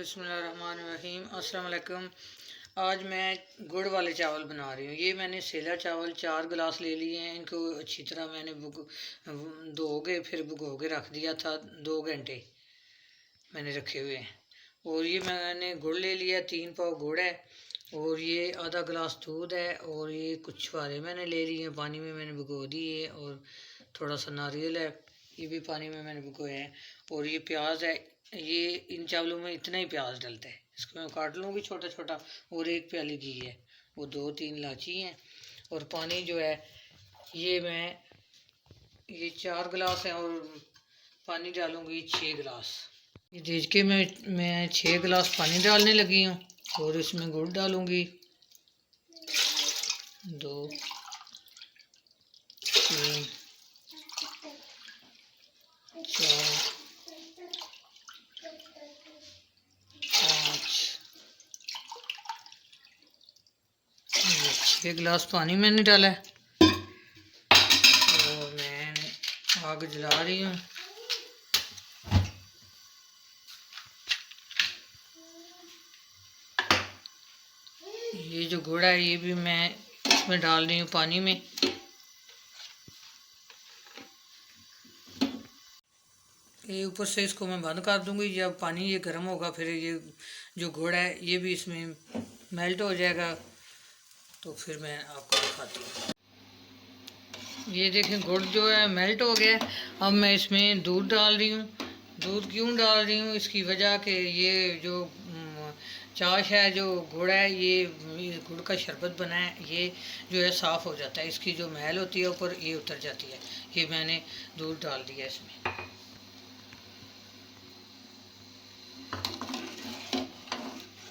बिस्मिल्लाहिर्रहमानिर्रहीम। अस्सलाम वालेकुम। आज मैं गुड़ वाले चावल बना रही हूँ। ये मैंने सेला चावल 4 गिलास ले लिए हैं। इनको अच्छी तरह मैंने धो के फिर भिगो के रख दिया था। 2 घंटे मैंने रखे हुए हैं। और ये मैंने गुड़ ले लिया, 3 पाव गुड़ है। और ये आधा गिलास दूध है। और ये कुछ छुहारे मैंने ले लिए हैं, पानी में मैंने भिगो दिए। और थोड़ा सा नारियल है, ये भी पानी में मैंने भिगोए हैं। और ये प्याज है, ये इन चावलों में इतना ही प्याज डलता है। इसको मैं काट लूँगी छोटा छोटा। और 1 प्याली घी है, वो 2-3 इलायची हैं। और पानी जो है ये 4 गिलास है और पानी डालूँगी 6 गिलास। ये देख के मैं 6 गिलास पानी डालने लगी हूँ। और इसमें गुड़ डालूँगी 2, 3, 4, 5, 6 गिलास पानी मैंने डाला है। और मैं आग जला रही हूँ। ये जो गुड़ है ये भी मैं इसमें डाल रही हूँ पानी में। ये ऊपर से इसको मैं बंद कर दूंगी। जब पानी ये गर्म होगा फिर ये जो गुड़ है ये भी इसमें मेल्ट हो जाएगा, तो फिर मैं आपको दिखाती हूँ। ये देखें गुड़ जो है मेल्ट हो गया। अब मैं इसमें दूध डाल रही हूँ। दूध क्यों डाल रही हूँ, इसकी वजह कि ये जो चाश है, जो गुड़ है, ये गुड़ का शरबत बना है, ये जो है साफ़ हो जाता है। इसकी जो मैल होती है ऊपर ये उतर जाती है। ये मैंने दूध डाल दिया इसमें।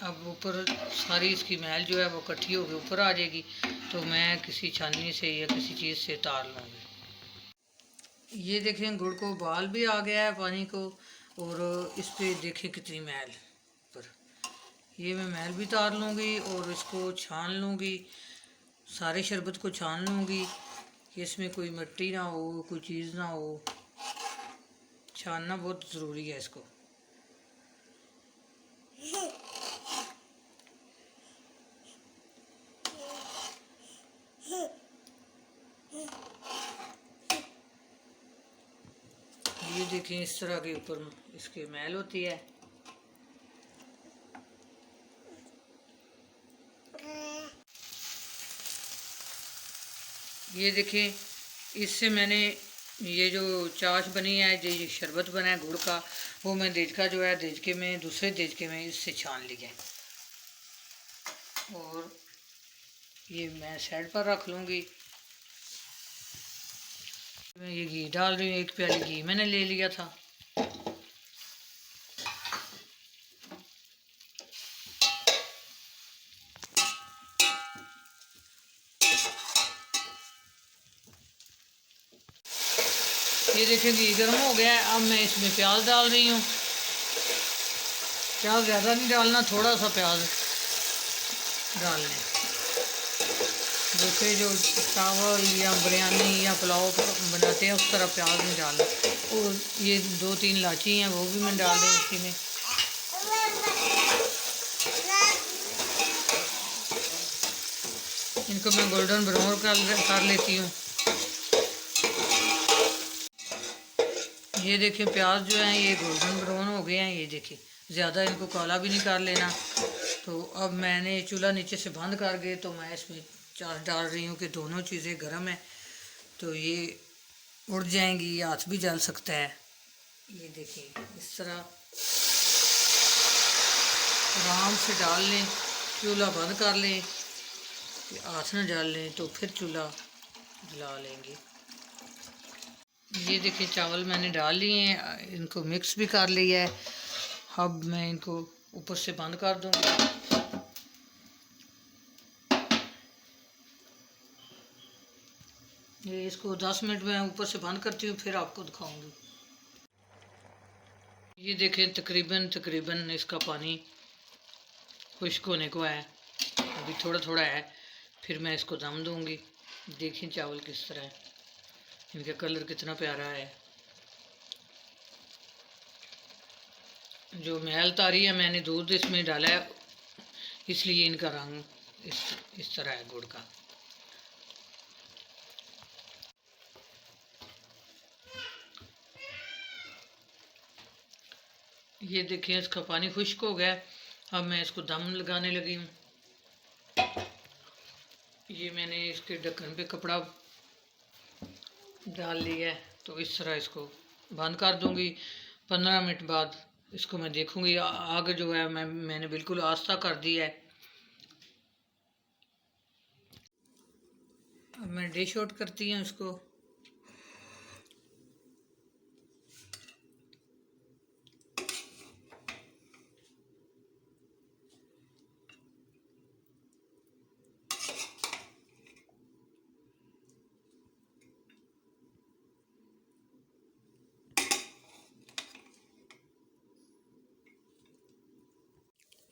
अब ऊपर सारी इसकी मैल जो है वो इकट्ठी होकर ऊपर आ जाएगी, तो मैं किसी छाननी से या किसी चीज़ से तार लूँगी। ये देखें गुड़ को उबाल भी आ गया है पानी को। और इस पर देखें कितनी मैल ऊपर। ये मैं मैल भी तार लूँगी और इसको छान लूँगी। सारे शरबत को छान लूँगी कि इसमें कोई मिट्टी ना हो, कोई चीज़ ना हो। छानना बहुत ज़रूरी है इसको। ये देखें इस तरह के ऊपर इसकी मैल होती है। ये देखें इससे मैंने ये जो चाश बनी है, जो ये शरबत बना है गुड़ का, वो मैं देजका जो है देजके में, दूसरे देजके में इससे छान लिया है। और ये मैं साइड पर रख लूँगी। मैं ये घी डाल रही हूँ, 1 प्याली घी मैंने ले लिया था। ये देखें घी गर्म हो गया है। अब मैं इसमें प्याज डाल रही हूँ। प्याज ज़्यादा नहीं डालना, थोड़ा सा प्याज डालना। जैसे जो चावल या बिरयानी या पुलाव बनाते हैं उस तरह प्याज नहीं डालना। और ये 2-3 इलायची हैं, वो भी मैं डाल रही हूँ इसी में। इनको मैं गोल्डन ब्राउन कर लेती हूँ। ये देखिए प्याज जो है ये गोल्डन ब्राउन हो गए हैं। ये देखिए ज़्यादा इनको काला भी नहीं कर लेना। तो अब मैंने चूल्हा नीचे से बंद कर गए, तो मैं इसमें चाश डाल रही हूँ कि दोनों चीज़ें गर्म है, तो ये उड़ जाएंगी, हाथ भी जल सकता है। ये देखिए इस तरह आराम से डाल लें, चूल्हा बंद कर लें कि हाथ ना जल लें, तो फिर चूल्हा जला लेंगे। ये देखिए चावल मैंने डाल लिए हैं, इनको मिक्स भी कर लिया है। अब मैं इनको ऊपर से बंद कर दूँगी। ये इसको 10 मिनट में ऊपर से बंद करती हूँ, फिर आपको दिखाऊंगी। ये देखें तकरीबन इसका पानी खुश्क होने को है। अभी थोड़ा थोड़ा है, फिर मैं इसको दम दूँगी। देखिए चावल किस तरह है, इनका कलर कितना प्यारा है। जो महल तारी है मैंने दूध इसमें डाला है, इसलिए इनका रंग इस तरह है गुड़ का। ये देखिए इसका पानी खुश्क हो गया। अब मैं इसको दम लगाने लगी हूँ। ये मैंने इसके ढक्कन पे कपड़ा डाल लिया है, तो इस तरह इसको बंद कर दूंगी। 15 मिनट बाद इसको मैं देखूंगी। आग जो है मैंने बिल्कुल आस्था कर दिया है। अब मैं डिश आउट करती हूँ इसको।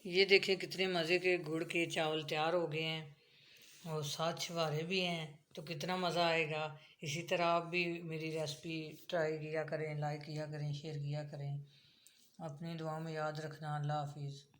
ये देखिए कितने मज़े के गुड़ के चावल तैयार हो गए हैं और साथ छुहारे भी हैं, तो कितना मज़ा आएगा। इसी तरह आप भी मेरी रेसिपी ट्राई किया करें, लाइक किया करें, शेयर किया करें। अपनी दुआ में याद रखना। अल्लाह हाफिज़।